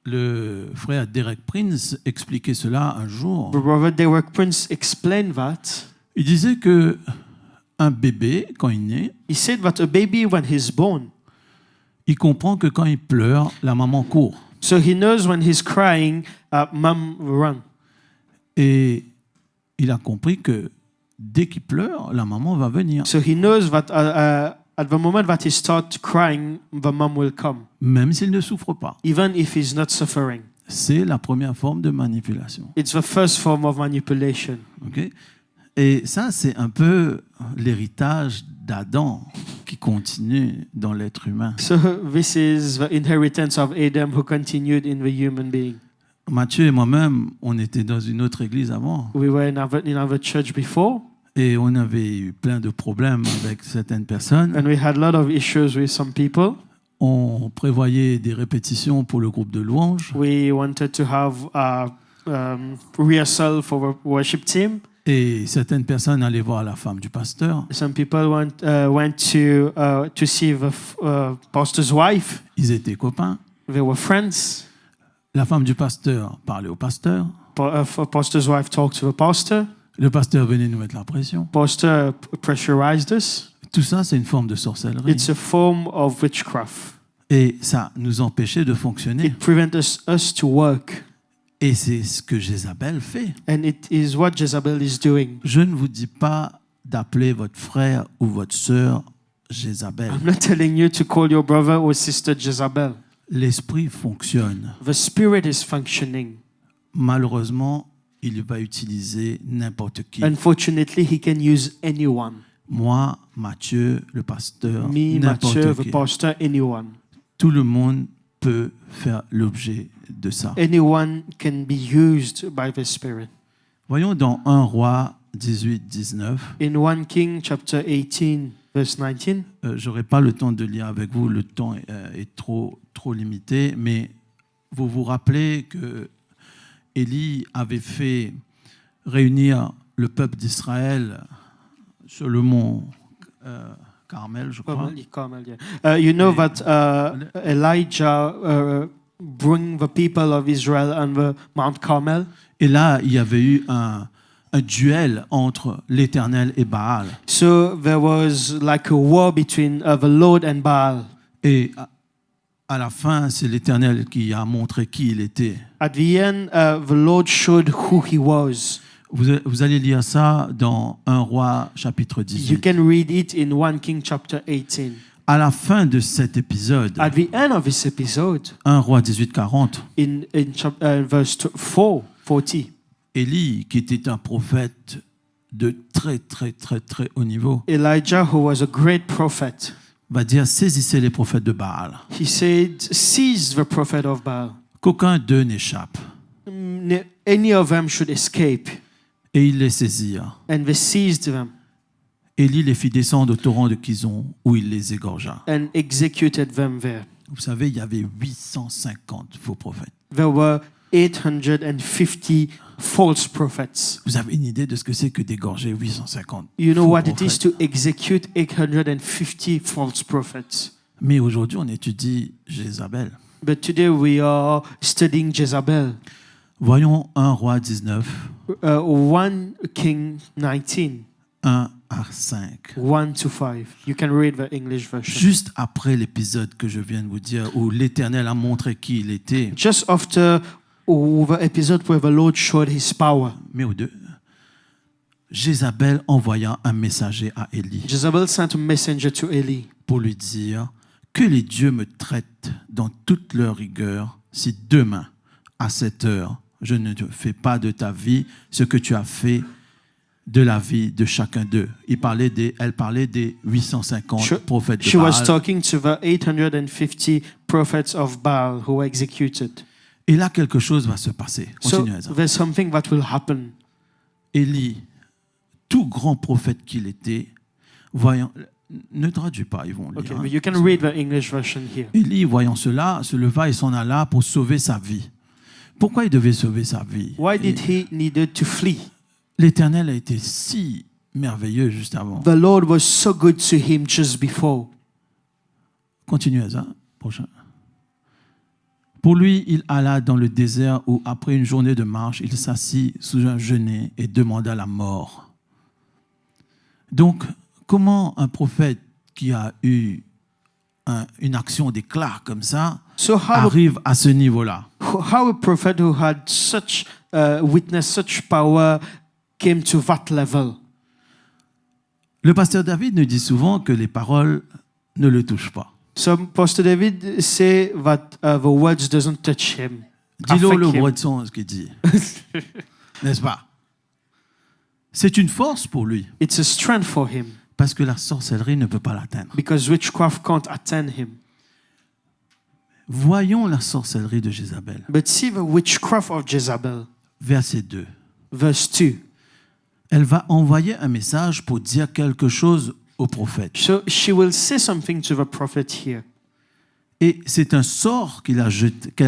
Le frère Derek Prince expliquait cela un jour. Brother Derek Prince explained that. Il disait que un bébé, quand il naît, He said that a baby, when he's born, il comprend que quand il pleure, la maman court. so he knows when he's crying, mom run. Et il a compris que dès qu'il pleure, la maman va venir, So he knows that at the moment that he starts crying, the mom will come, même s'il ne souffre pas. even if he's not suffering. C'est la première forme de manipulation. It's the first form of manipulation. Ok. Et ça, c'est un peu l'héritage d'Adam qui continue dans l'être humain. So this is the inheritance of Adam who continued in the human being. Mathieu et moi-même, on était dans une autre église avant We were in our church before, et on avait eu plein de problèmes avec certaines personnes. and we had a lot of issues with some people. On prévoyait des répétitions pour le groupe de louanges We wanted to have a rehearsal for the worship team. et certaines personnes allaient voir la femme du pasteur. Some people went to see the pastor's wife. Ils étaient copains. They were friends. La femme du pasteur parlait au pasteur. Pastor's wife talked to the pastor. Le pasteur venait nous mettre la pression. Pastor pressurized us. Tout ça, c'est une forme de sorcellerie. It's a form of witchcraft. Et ça nous empêchait de fonctionner. It prevents us to work. Et c'est ce que Jézabel fait. And it is what Jezebel is doing. Je ne vous dis pas d'appeler votre frère ou votre sœur Jézabel. I'm not telling you to call your brother or sister Jezebel. L'esprit fonctionne. The spirit is functioning. Malheureusement, il va utiliser n'importe qui. Unfortunately, he can use anyone. Moi, Mathieu, le pasteur, Me, n'importe Mathieu, qui. the pastor, anyone. Tout le monde peut faire l'objet de ça. Anyone can be used by the Spirit. Voyons dans 1 Roi 18, 19. In 1 King chapter 18, verse 19, J'aurai pas le temps de lire avec vous, le temps est trop limité, mais vous vous rappelez que Élie avait fait réunir le peuple d'Israël sur le mont Carmel, je crois. Carmel, yeah. You know that Elijah bring the people of Israel on the Mount Carmel. Et là, il y avait eu un duel entre l'Éternel et Baal. So there was like a war between the Lord and Baal. Et à la fin, c'est l'Éternel qui a montré qui il était. At the end, the Lord showed who he was. Vous allez lire ça dans 1 Roi chapitre You 18. can read it in 1 King chapter 18. À la fin de cet épisode, At the end of this episode, 1 Roi 18, 40, in verse 40, Élie, qui était un prophète de très haut niveau, Elijah, who was a great prophet, va dire saisissez les prophètes de Baal, he said, seize the prophet of Baal. qu'aucun d'eux n'échappe. Any of them should escape. Et ils les saisirent. And they seized them Élie les fit descendre au torrent de Kison, où il les égorgea. and executed them there. Vous savez, il y avait 850 faux prophètes. There were 850 false prophets. Vous avez une idée de ce que c'est que d'égorger 850 You know faux what it is prophètes? to execute 850 false prophets. Mais aujourd'hui, on étudie Jézabel. But today we are studying Jezebel. Voyons 1 Roi 19, 1 King 19. 1 à 5. 1 to 5. You can read the English version. Juste après l'épisode que je viens de vous dire, où l'Éternel a montré qui il était, Just after the episode where the Lord showed his power, mais au deux, Jézabel envoya un messager à Élie Jezebel sent a messenger to Eli pour lui dire que les dieux me traitent dans toute leur rigueur si demain, à cette heure, je ne te fais pas de ta vie ce que tu as fait de la vie de chacun d'eux. Elle parlait des 850 prophètes de She was Baal. talking to the 850 prophets of Baal who were executed. Et là, quelque chose va se passer. So Continuez. there's something that will happen. Élie, tout grand prophète qu'il était, voyant... Ne traduis pas, ils vont lire. Okay, hein. but you can read the English version here. Élie, voyant cela, se leva et s'en alla pour sauver sa vie. Pourquoi il devait sauver sa vie? Why Et did he needed to flee? l'Éternel a été si merveilleux juste avant. The Lord was so good to him just before. Continuez, hein? Prochain. Pour lui, il alla dans le désert où, après une journée de marche, il s'assit sous un genêt et demanda la mort. Donc, comment un prophète qui a eu une action d'éclat comme ça So arrive à ce niveau-là? how a prophet who had such witness, such power came to that level? Le pasteur David nous dit souvent que les paroles ne le touchent pas. So Pastor David say that the words doesn't touch him. Dis-le affect le him. Breton ce qu'il dit. N'est-ce pas? C'est une force pour lui, It's a strength for him parce que la sorcellerie ne peut pas l'atteindre. because witchcraft can't attend him. Voyons la sorcellerie de Jézabel. But see the witchcraft of Jezebel. Verset 2. Verse 2. Elle va envoyer un message pour dire quelque chose au prophète. So she will say something to the prophet here. Et c'est un sort qu'elle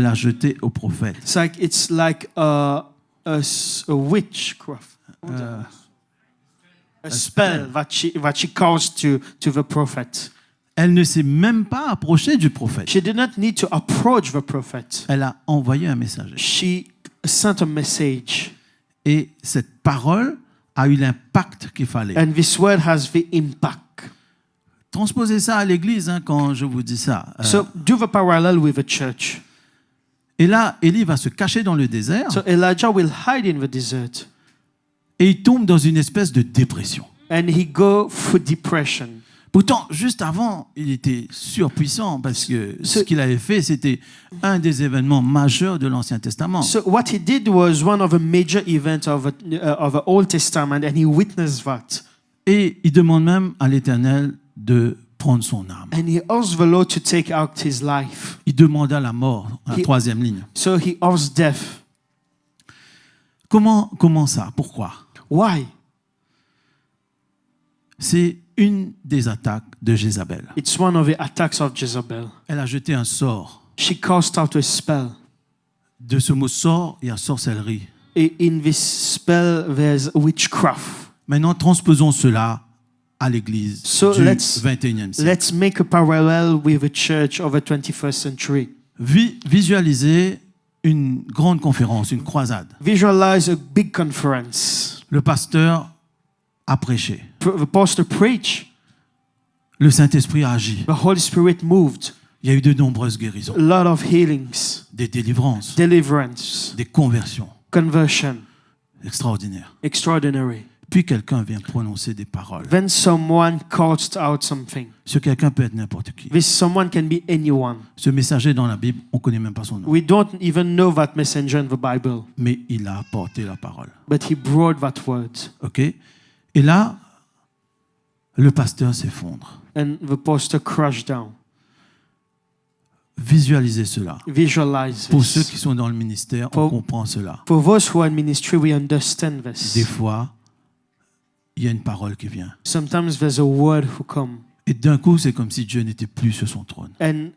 a jeté au prophète. It's like a witchcraft. A spell that she caused to the prophet. Elle ne s'est même pas approchée du prophète. She did not need to approach the prophet. Elle a envoyé un messager. She sent a message. Et cette parole a eu l'impact qu'il fallait. And this word has the impact. Transposez ça à l'église hein, quand je vous dis ça. So do the parallel with the church. Et là, Élie va se cacher dans le désert So Elijah will hide in the desert. et il tombe dans une espèce de dépression. And he go through depression. Pourtant, juste avant, il était surpuissant parce que ce qu'il avait fait, c'était un des événements majeurs de l'Ancien Testament. So what he did was one of the major events of the Old Testament, and he witnessed that. Et il demande même à l'Éternel de prendre son âme. And he asked the Lord to take out his life. Il demanda la mort, la troisième ligne. So he asked death. Comment ça? Pourquoi? Why? C'est une des attaques de Jézabel. It's one of the attacks of Jezebel. Elle a jeté un sort. She cast out a spell. De ce mot sort, il y a sorcellerie. In this spell, there's witchcraft. Maintenant, transposons cela à l'Église So du let's 21e siècle. Let's make a parallel with the church of the 21st century. Visualisez une grande conférence, une croisade. Visualize a big conference. Le pasteur a prêché. The pastor preached. Le Saint-Esprit a agi. The Holy Spirit moved. Il y a eu de nombreuses guérisons, A lot of healings, des délivrances, deliverance, des conversions conversion. extraordinaires. Extraordinary. Puis quelqu'un vient prononcer des paroles. Then someone cast out something. Ce quelqu'un peut être n'importe qui. This someone can be anyone. Ce messager dans la Bible, on ne connaît même pas son nom. We don't even know that messenger in the Bible, Mais il a apporté la parole. but he brought that word. OK? Et là, le pasteur s'effondre. And the pastor crashed down. Visualisez cela. Visualize Pour ceux this. qui sont dans le ministère, on Pour- comprend cela. For those who are in ministry, we understand this. Des fois, il y a une parole qui vient. Sometimes there's a word who come, Et d'un coup, c'est comme si Dieu n'était plus sur son trône. and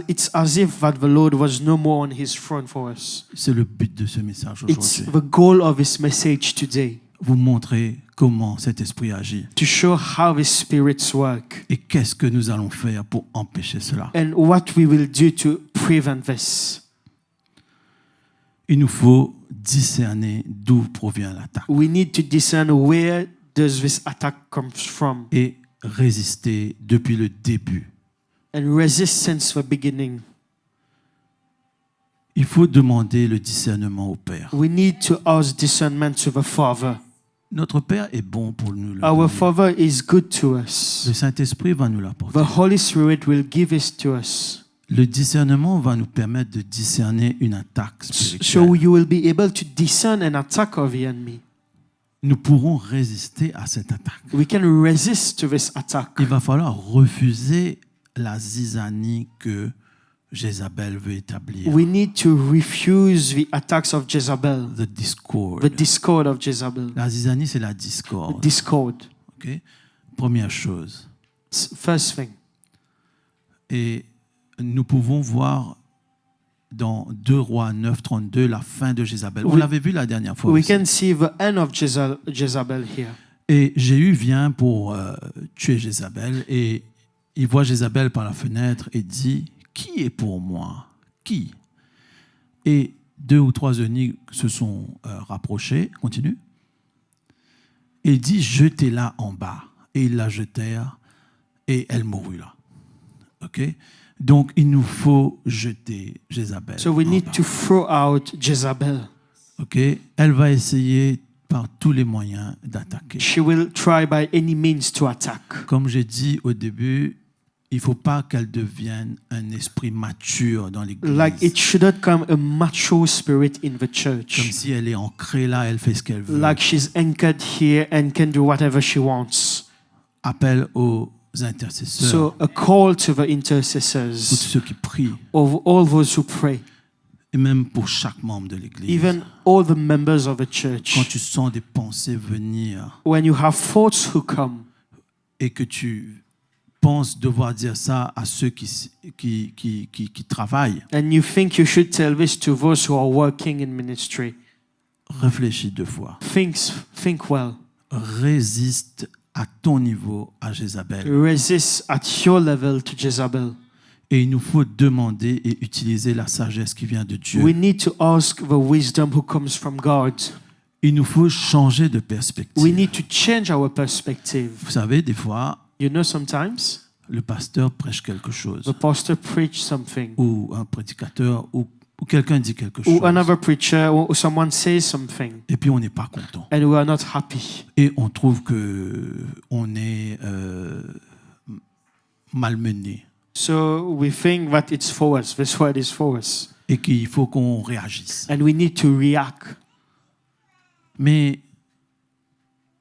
it's as if that the Lord was no more on his throne for us. C'est le but de ce message It's aujourd'hui. the goal of this message today, Vous montrer comment cet esprit agit. to show how the spirits work Et qu'est-ce que nous allons faire pour empêcher cela? and what we will do to prevent this. Il nous faut discerner d'où provient l'attaque. We need to discern where does this attack come from? et résister depuis le début. And resist since the beginning. Il faut demander le discernement au Père. We need to ask discernment to the Father. Notre Père est bon pour nous le Our donner. Father is good to us. Le Saint-Esprit va nous l'apporter. The Holy Spirit will give it to us. Le discernement va nous permettre de discerner une attaque So spirituelle. you will be able to discern an attack of the enemy. Nous pourrons résister à cette attaque. We can resist to this attack. Il va falloir refuser la zizanie que Jézabel veut établir. We need to refuse the attacks of Jezebel, The discord. the discord of Jezebel, La zizanie, c'est la the discorde. discord. Ok? Première chose. First thing. Et nous pouvons voir dans 2 Rois 9, 32 la fin de Jézabel. On We- l'avait vu la dernière fois We aussi. can see the end of Jezebel here. Et Jéhu vient pour tuer Jézabel et il voit Jézabel par la fenêtre et dit « Qui est pour moi? Qui ?» Et 2 ou 3 eunuques se sont rapprochés. Continue. Et il dit « Jetez-la en bas. » Et ils la jetèrent et elle mourut là. Ok? Donc il nous faut jeter Jézabel. So we en need bas. to throw out Jezebel. Ok? Elle va essayer par tous les moyens d'attaquer. She will try by any means to attack. Comme j'ai dit au début, il ne faut pas qu'elle devienne un esprit mature dans l'Église. Like it shouldn't come a mature spirit in the Comme church. si elle est ancrée là, elle fait ce qu'elle veut. Like she's anchored here and can do whatever she wants. Appel aux intercesseurs, So a call to the pour tous intercessors, ceux qui prient, of all those who pray, et même pour chaque membre de l'Église. even all the members of the Quand church. tu sens des pensées venir When you have thoughts who come et que tu penses devoir dire ça à ceux qui travaillent, and you think you should tell this to those who are working in ministry, réfléchis 2 fois. think well. Résiste à ton niveau à Jézabel. Resist at your level to Jezebel. Et il nous faut demander et utiliser la sagesse qui vient de Dieu. We need to ask the wisdom who comes from God. Il nous faut changer de We perspective. need to change our perspective. Vous savez, des fois, You know, sometimes le pasteur prêche quelque chose, the pastor preach something, ou un prédicateur, ou quelqu'un dit quelque chose, or another preacher, or someone says something, et puis on n'est pas content. and we are not happy. Et on trouve que on est malmené, So we think that it's for us. This word is for us, et qu'il faut qu'on réagisse. and we need to react. Mais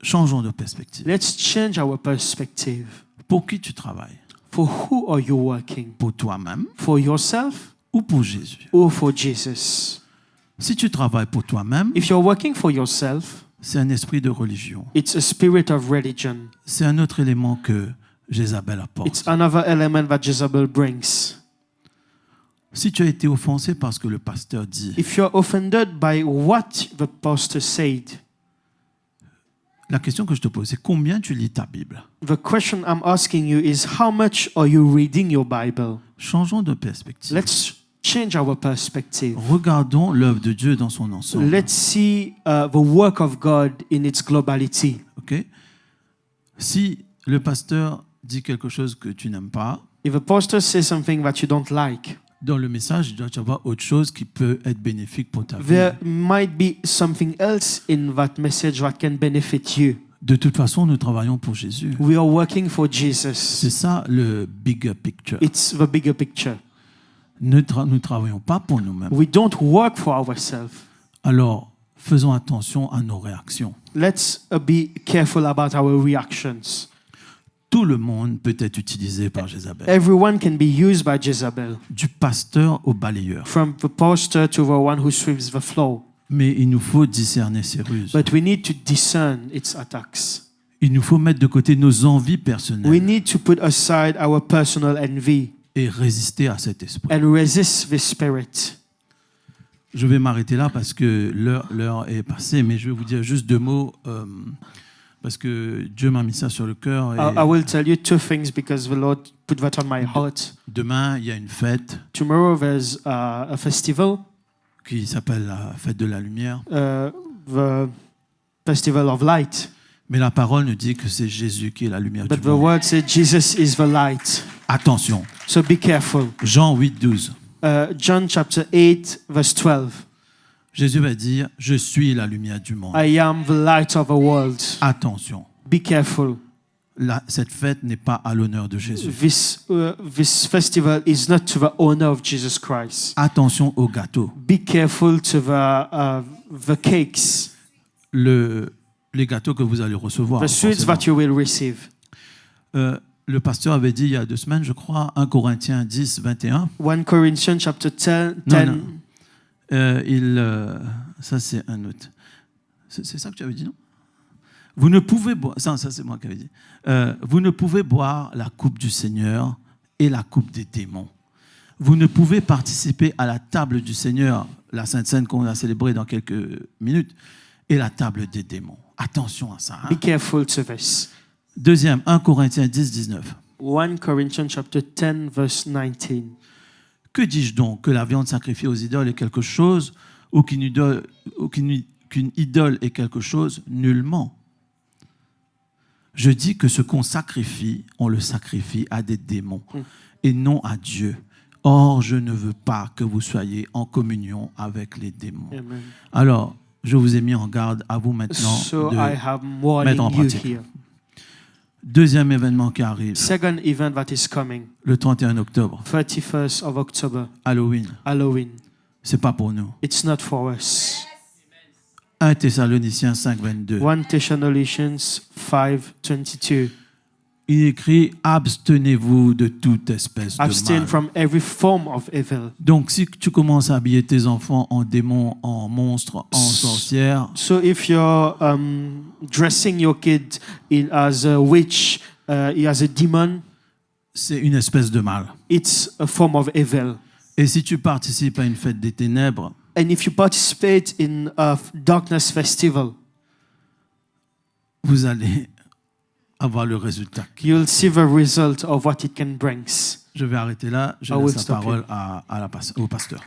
changeons de perspective. Let's change our perspective. Pour qui tu travailles? For who are you working? Pour toi-même For yourself ou pour Jésus? or for Jesus? Si tu travailles pour toi-même, If you're working for yourself, c'est un esprit de religion. it's a spirit of religion. C'est un autre élément que Jézabel apporte. It's another element that Jezebel brings. Si tu as été offensé parce que le pasteur dit, If you're offended by what the pastor said, la question que je te pose, c'est combien tu lis ta Bible? the question I'm asking you is how much are you reading your Bible? Changeons de perspective. Let's change our perspective. Regardons l'œuvre de Dieu dans son ensemble. Let's see the work of God in its globality. Ok? Si le pasteur dit quelque chose que tu n'aimes pas, If a pastor says something that you don't like, dans le message, il doit y avoir autre chose qui peut être bénéfique pour ta vie. there might be something else in that message that can benefit you. De toute façon, nous travaillons pour Jésus. We are working for C'est Jesus. ça le bigger picture. It's the bigger picture. Nous ne travaillons pas pour nous-mêmes. We don't work for ourselves. Alors, faisons attention à nos réactions. Let's be careful about our reactions. Tout le monde peut être utilisé par Jézabel. Everyone can be used by Jezebel, Du pasteur au balayeur. from the pastor to the one who sweeps the floor. Mais il nous faut discerner ses ruses. But we need to discern its attacks. Il nous faut mettre de côté nos envies We personnelles need to put aside our personal envy et résister à cet esprit. and resist this spirit. Je vais m'arrêter là parce que l'heure est passée, mais je vais vous dire juste 2 mots parce que Dieu m'a mis ça sur le cœur. I will tell you 2 things because the Lord put that on my heart. Demain, il y a une fête Tomorrow there's a festival, qui s'appelle la fête de la lumière. the Festival of Light. Mais la parole nous dit que c'est Jésus qui est la lumière But du the monde. word says Jesus is the light. Attention, So be careful. Jean 8, 12. John chapter 8, verse 12. Jésus va dire, je suis la lumière du monde. I am the light of the world. Attention, Be careful. cette fête n'est pas à l'honneur de Jésus. This festival is not to the honor of Jesus Christ. Attention au gâteau. Be careful to the cakes, Les gâteaux que vous allez recevoir. the sweets forcément. that you will receive. Le pasteur avait dit il y a 2 semaines, je crois, 1 Corinthiens 10, 21. 1 Corinthians chapter 10. Non, non. Ça, c'est un autre. C'est ça que tu avais dit, non? Vous ne pouvez boire. Ça c'est moi qui avais dit. Vous ne pouvez boire la coupe du Seigneur et la coupe des démons. Vous ne pouvez participer à la table du Seigneur, la Sainte Seine qu'on a célébrée dans quelques minutes, et la table des démons. Attention à ça. Hein? Be careful to this. Deuxième, 1 Corinthiens 10, 19. 1 Corinthians chapter 10, verse 19. Que dis-je donc? Que la viande sacrifiée aux idoles est quelque chose ou qu'une idole est quelque chose? Nullement. Je dis que ce qu'on sacrifie, on le sacrifie à des démons et non à Dieu. Or, je ne veux pas que vous soyez en communion avec les démons. Amen. Alors, je vous ai mis en garde à vous maintenant So de I am mettre en warning you pratique. here. Deuxième événement qui arrive, Second event that is coming, le 31 octobre, 31st of October, Halloween. Halloween. C'est pas pour nous. It's not for us. 1 Thessaloniciens 5, 22. 1 Thessalonians 5, 22. Il écrit « Abstenez-vous de toute espèce de Abstain mal from every form of evil. ». Donc, si tu commences à habiller tes enfants en démons, en monstres, en sorcières, So if you're dressing your kid as a witch, as a demon, c'est une espèce de mal. it's a form of evil. Et si tu participes à une fête des ténèbres, And if you participate in a darkness festival, vous allez avoir le résultat. you'll see the result of what it can bring. Je vais arrêter là. Je I will laisse la stop parole au pasteur.